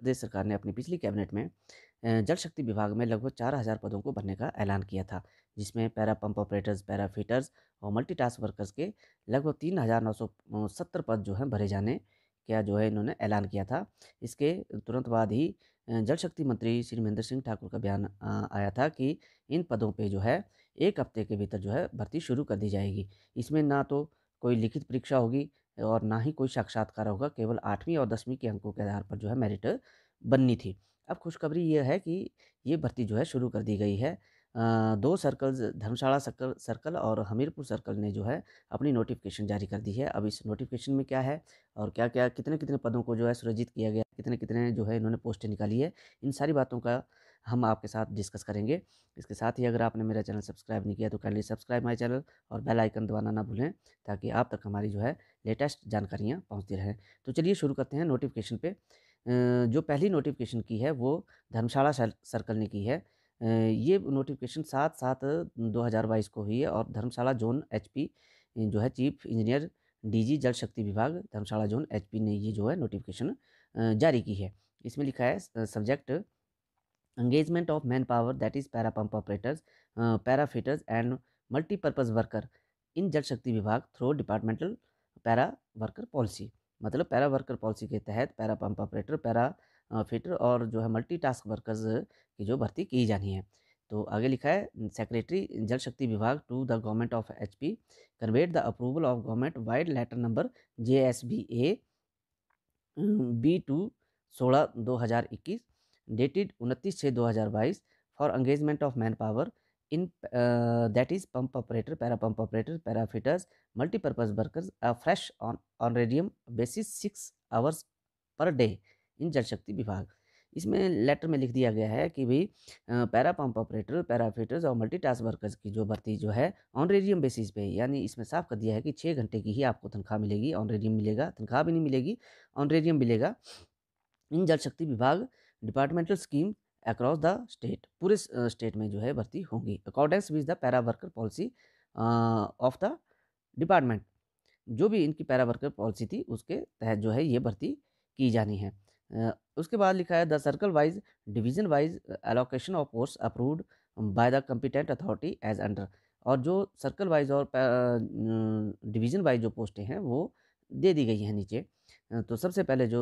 प्रदेश सरकार ने अपनी पिछली कैबिनेट में जल शक्ति विभाग में लगभग 4000 पदों को भरने का ऐलान किया था, जिसमें para pump operators, para fitters और मल्टीटास्क वर्कर्स के लगभग 3970 पद जो हैं भरे जाने का जो है इन्होंने ऐलान किया था। इसके तुरंत बाद ही जल शक्ति मंत्री श्री महेंद्र सिंह ठाकुर का बयान आया था कि इन पदों पे जो है 1 हफ्ते के भीतर जो है भर्ती शुरू कर दी जाएगी। इसमें ना तो कोई लिखित परीक्षा होगी और ना ही कोई साक्षात्कार होगा, केवल 8वीं और 10वीं के अंकों के आधार पर जो है मेरिट बननी थी। अब खुशखबरी ये है कि ये भर्ती जो है शुरू कर दी गई है। 2 सर्कल्स, धर्मशाला सर्कल और हमीरपुर सर्कल ने जो है अपनी नोटिफ़िकेशन जारी कर दी है। अब इस नोटिफ़िकेशन में क्या है और क्या-क्या, कितने-कितने पदों को जो है सृजित किया गया, कितने-कितने जो है इन्होंने पोस्टें निकाली है, इन सारी बातों का हम आपके साथ डिस्कस करेंगे। इसके साथ ही अगर आपने मेरा चैनल सब्सक्राइब नहीं किया तो काइंडली सब्सक्राइब माय चैनल और बेल आइकन दबाना ना भूलें, ताकि आप तक हमारी जो है लेटेस्ट जानकारियाँ पहुँचती रहें। तो चलिए शुरू करते हैं नोटिफ़िकेशन पे। जो पहली नोटिफ़िकेशन की है वो धर्मशाला सर्कल ने की है। ये नोटिफ़िकेशन 7/7/2022 को हुई है और धर्मशाला ज़ोन एचपी जो है चीफ इंजीनियर डीजी जल शक्ति विभाग धर्मशाला ज़ोन एचपी ने ये जो है नोटिफ़िकेशन जारी की है। इसमें लिखा है subject engagement of manpower, that is para pump operators, para fitters and multi-purpose worker in जल शक्ति विभाग through departmental para worker policy. मतलब पैरा वर्कर पॉलिसी के तहत para pump operator, para fitter और जो है मल्टीटास्क वर्कर्स की जो भर्ती की जानी है। तो आगे लिखा है सेक्रेटरी जल शक्ति विभाग to the government of HP conveyed the approval of government vide letter number JSBA B2 16/2021 dated 29/6/2022 for engagement of man power in that is pump operator, para pump operator, para fitters, multipurpose workers fresh on honorarium basis 6 hours per day in Jal Shakti विभाग। इसमें letter में लिख दिया गया है कि भाई para pump operator, para fitters और मल्टीटास्क वर्कर्स की जो भर्ती जो है ऑनरेडियम बेसिस पे, यानी इसमें साफ कर दिया है कि 6 घंटे की ही आपको तनख्वाह मिलेगी, ऑनरेडियम मिलेगा, तनख्वाह भी नहीं मिलेगी, ऑनरेडियम मिलेगा। इन जल शक्ति विभाग departmental scheme across the state, पूरे स्टेट में जो है भर्ती होंगी accordance with the para worker policy of the department. जो भी इनकी पैरा वर्कर पॉलिसी थी उसके तहत जो है ये भर्ती की जानी है। उसके बाद लिखा है the circle wise division wise allocation of post approved by the competent authority as under. और जो सर्कल वाइज और डिवीजन वाइज जो पोस्टें हैं वो दे दी गई हैं नीचे। तो सबसे पहले जो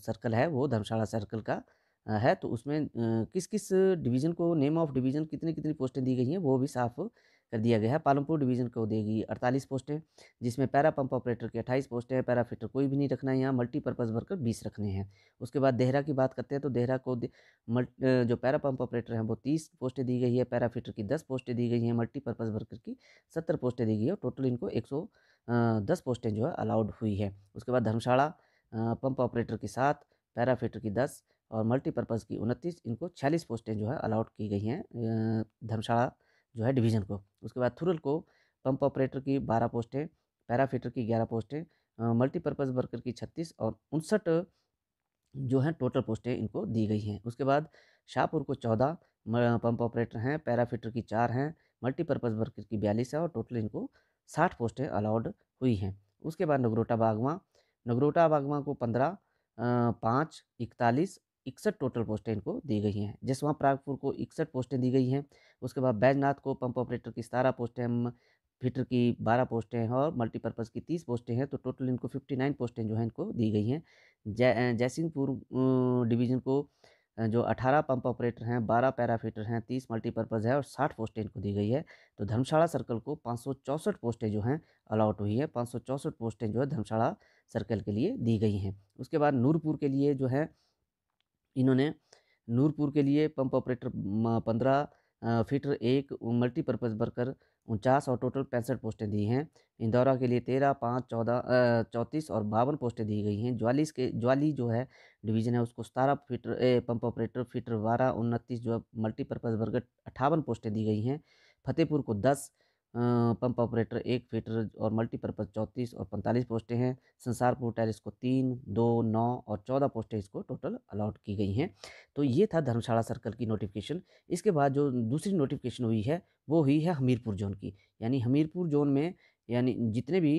सर्कल है वो धर्मशाला सर्कल का है, तो उसमें किस किस डिवीज़न को, नेम ऑफ डिवीज़न कितनी कितनी पोस्टें दी गई हैं वो भी साफ कर दिया गया है। पालमपुर डिवीज़न को देगी 48 पोस्टें, जिसमें पैरा पंप ऑपरेटर की 28 पोस्टें हैं, पैरा फिटर कोई भी नहीं रखना है यहाँ, मल्टीपर्पज़ वर्कर 20 रखने हैं। उसके बाद देहरा की बात करते हैं तो देहरा को जो पैरा पंप ऑपरेटर हैं वो 30 पोस्टें दी गई है, पैरा फिटर की 10 पोस्टें दी गई हैं, मल्टीपर्पज़ वर्कर की 70 पोस्टें दी गई है और टोटल इनको 110 पोस्टें जो है अलाउड हुई है। उसके बाद धर्मशाला पंप ऑपरेटर की 7, पैरा फिटर की 10 और मल्टीपर्पज़ की 29, इनको 46 पोस्टें जो है अलाउड की गई हैं धर्मशाला जो है डिवीज़न को। उसके बाद थुरल को पंप ऑपरेटर की 12 पोस्टें, पैरा फिटर की 11 पोस्टें, मल्टीपर्पज़ वर्कर की 36 और 59 जो हैं टोटल पोस्टें इनको दी गई हैं। उसके बाद शाहपुर को 14 पंप ऑपरेटर हैं, पैरा फिटर की 4 हैं, मल्टीपर्पज़ वर्कर की 42 है और टोटल इनको 60 पोस्टें अलाउड हुई हैं। उसके बाद नगरोटा बागवा को 15, 5, 41, 61 टोटल पोस्टें इनको दी गई हैं। जसवां परागपुर को 61 पोस्टें दी गई हैं। उसके बाद बैजनाथ को पंप ऑपरेटर की 17 पोस्टें, फिटर की 12 पोस्टें हैं और मल्टीपर्पज़ की 30 पोस्टें हैं, तो टोटल इनको 59 पोस्टें जो हैं इनको दी गई हैं। जयसिंहपुर डिवीज़न को जो 18 पंप ऑपरेटर हैं, 12 पैरा फिटर हैं, 30 मल्टीपर्पज़ है और 60 पोस्टें इनको दी गई है। तो धर्मशाला सर्कल को 564 पोस्टें जो हैं अलॉट हुई है, 564 पोस्टें जो है धर्मशाला सर्कल के लिए दी गई हैं। उसके बाद नूरपुर के लिए जो है इन्होंने नूरपुर के लिए pump operator 15, fitter 1, multipurpose worker 49 और टोटल 65 पोस्टें दी हैं। इंदौरा के लिए 13, 5, 14, 34 और 52 पोस्टें दी गई हैं। ज्वाली जो है डिवीज़न है उसको 17 पंप ऑपरेटर, फिटर 12, 29 जो है मल्टीपर्पज़ वर्कर 58 पोस्टें दी गई हैं। फतेहपुर को 10 पंप ऑपरेटर, 1 फिटर और मल्टीपर्पज़ 34 और 45 पोस्टें हैं। संसारपुर टेरेस को 3, 2, 9 और 14 पोस्टें इसको टोटल अलॉट की गई हैं। तो ये था धर्मशाला सर्कल की नोटिफिकेशन। इसके बाद जो दूसरी नोटिफिकेशन हुई है वो हुई है हमीरपुर ज़ोन की। यानी हमीरपुर ज़ोन में यानी जितने भी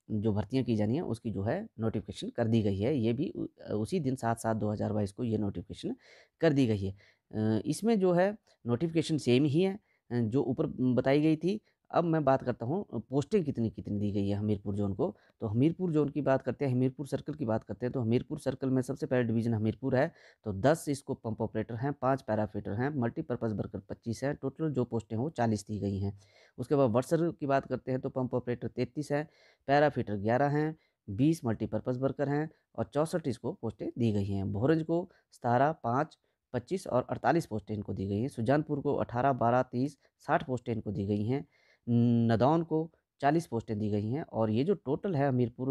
जो भर्तियाँ की जानी है उसकी जो है नोटिफ़िकेशन कर दी गई है। ये भी उसी दिन 7/7/2022 को ये नोटिफ़िकेशन कर दी गई है। इसमें जो है नोटिफ़िकेशन सेम ही है जो ऊपर बताई गई थी। अब मैं बात करता हूँ पोस्टें कितनी-कितनी दी गई है हमीरपुर ज़ोन को। तो हमीरपुर ज़ोन की बात करते हैं, हमीरपुर सर्कल की बात करते हैं, तो हमीरपुर सर्कल में सबसे पहले डिवीज़न हमीरपुर है। तो 10 इसको पंप ऑपरेटर हैं, 5 पैराफिटर हैं, मल्टीपर्पज़ वर्कर 25 हैं, टोटल जो पोस्टें हैं वो 40 दी गई हैं। उसके बाद वर्कर की बात करते हैं तो पंप ऑपरेटर 33 हैं, पैराफिटर 11 हैं, 20 मल्टीपर्पज़ वर्कर हैं और 64 इसको पोस्टें दी गई हैं। भोरंज को 17, 5, 25 और 48 पोस्टें इनको दी गई हैं। सुजानपुर को 18, 12, 30, 60 पोस्टें इनको दी गई हैं। नदौन को 40 पोस्टें दी गई हैं और ये जो टोटल है हमीरपुर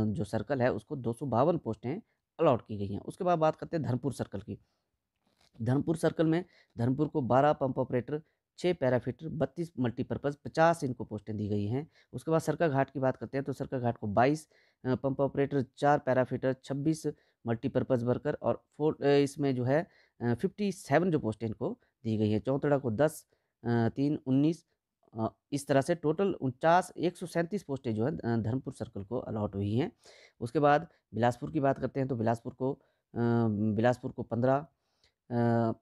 जो सर्कल है उसको 252 पोस्टें अलॉट की गई हैं। उसके बाद बात करते हैं धर्मपुर सर्कल की। धर्मपुर सर्कल में धर्मपुर को 12 पंप ऑपरेटर, 6 पैराफिटर, 32 मल्टीपर्पज़, 50 इनको पोस्टें दी गई हैं। उसके बाद सरकाघाट की बात करते हैं तो सरकाघाट को 22 पंप ऑपरेटर, 4 पैराफिटर, 26 मल्टीपर्पज़ वर्कर और इसमें जो है 57 जो पोस्टें इनको दी गई हैं। चौतड़ा को 10 3 19 इस तरह से टोटल 49 137 पोस्टें जो है धर्मपुर सर्कल को अलॉट हुई हैं। उसके बाद बिलासपुर की बात करते हैं तो बिलासपुर को 15 अ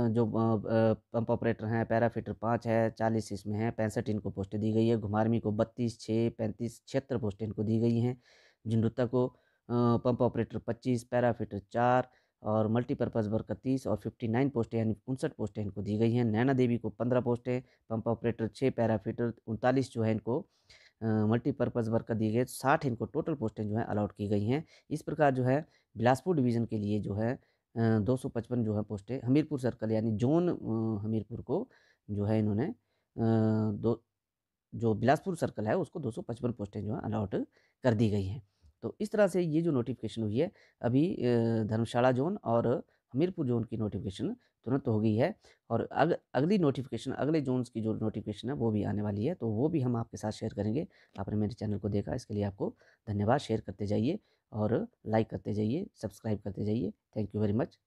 जो पंप ऑपरेटर हैं, पैराफिटर 5 है, 40 इसमें हैं, 65 इनको पोस्टें दी गई है। घुमारवीं को 32, 6, 35, 76 पोस्टें इनको दी गई हैं। झंडुता को पंप ऑपरेटर 25, पैराफिटर 4 और मल्टीपर्पज़ वर्कर 30 और 59 पोस्टें यानी 59 पोस्टें इनको दी गई हैं। नैना देवी को 15 पोस्टें, पंप ऑपरेटर 6, पैराफिटर 39 जो है इनको मल्टीपर्पज़ वर्कर दिए गए, 60 इनको टोटल पोस्टें जो हैं अलॉट की गई हैं। इस प्रकार जो है बिलासपुर डिवीज़न के लिए जो है 255 जो है पोस्टें हमीरपुर सर्कल यानी ज़ोन हमीरपुर को जो है इन्होंने दो जो बिलासपुर सर्कल है उसको 255 पोस्टें जो है अलॉट कर दी गई हैं। तो इस तरह से ये जो नोटिफ़िकेशन हुई है अभी धर्मशाला ज़ोन और हमीरपुर ज़ोन की नोटिफ़िकेशन तुरंत हो गई है और अगली नोटिफ़िकेशन अगले ज़ोन्स की जो नोटिफ़िकेशन है वो भी आने वाली है, तो वो भी हम आपके साथ शेयर करेंगे। आपने मेरे चैनल को देखा इसके लिए आपको धन्यवाद। शेयर करते जाइए और लाइक करते जाइए, सब्सक्राइब करते जाइए। Thank you very much.